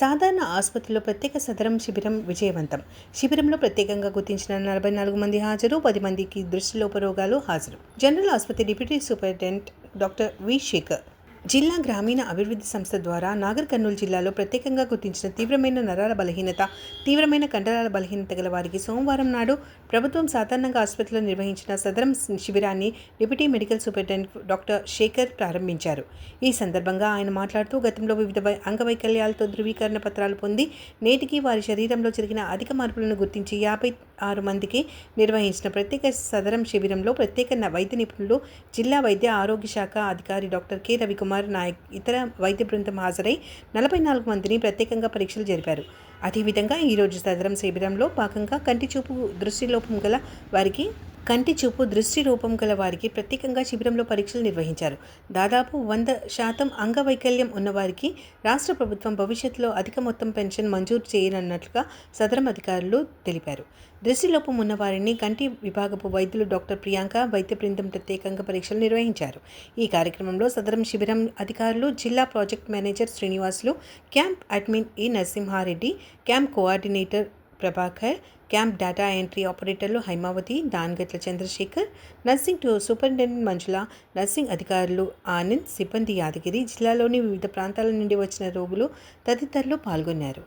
సాధారణ ఆసుపత్రిలో ప్రత్యేక సదరం శిబిరం విజయవంతం. శిబిరంలో ప్రత్యేకంగా గుర్తించిన 44 మంది హాజరు, 10 మందికి దృష్టిలోప రోగాలు హాజరు. జనరల్ ఆసుపత్రి deputy superintendent doctor V. Shekhar. జిల్లా గ్రామీణ అభివృద్ధి సంస్థ ద్వారా నాగర్ కర్నూలు జిల్లాలో ప్రత్యేకంగా గుర్తించిన తీవ్రమైన నరాల బలహీనత, తీవ్రమైన కండరాల బలహీనత గల వారికి సోమవారం నాడు ప్రభుత్వం సాధారణంగా ఆసుపత్రిలో నిర్వహించిన సదరం శిబిరాన్ని deputy medical superintendent doctor Shekhar ప్రారంభించారు. ఈ సందర్భంగా ఆయన మాట్లాడుతూ గతంలో వివిధ అంగవైకల్యాలతో ధృవీకరణ పత్రాలు పొంది నేటికి వారి శరీరంలో జరిగిన అధిక మార్పులను గుర్తించి 56 మందికి నిర్వహించిన ప్రత్యేక సదరం శిబిరంలో ప్రత్యేక వైద్య నిపుణులు, జిల్లా వైద్య ఆరోగ్య శాఖ అధికారి డాక్టర్ కె. రవికుమార్ నాయక్, ఇతర వైద్య బృందం హాజరై 44 మందిని ప్రత్యేకంగా పరీక్షలు జరిపారు. అదేవిధంగా ఈరోజు సదరం శిబిరంలో భాగంగా కంటి చూపు దృష్టి రూపం గల వారికి ప్రత్యేకంగా శిబిరంలో పరీక్షలు నిర్వహించారు. దాదాపు 100% అంగవైకల్యం ఉన్నవారికి రాష్ట్ర ప్రభుత్వం భవిష్యత్తులో అధిక మొత్తం పెన్షన్ మంజూరు చేయనున్నట్లుగా సదరం అధికారులు తెలిపారు. దృష్టిలోపం ఉన్నవారిని కంటి విభాగపు వైద్యులు డాక్టర్ ప్రియాంక, వైద్య బృందం ప్రత్యేకంగా పరీక్షలు నిర్వహించారు. ఈ కార్యక్రమంలో సదరం శిబిరం అధికారులు, జిల్లా project manager Srinivasulu, camp admin E. Narasimhareddy, camp coordinator Prabhakar, camp data entry ఆపరేటర్లు Haimavathi, Dangatla Chandrasekhar, nursing superintendent Manjula, nursing అధికారులు ఆనంద్, సిబ్బంది యాదగిరి, జిల్లాలోని వివిధ ప్రాంతాల నుండి వచ్చిన రోగులు తదితరులు పాల్గొన్నారు.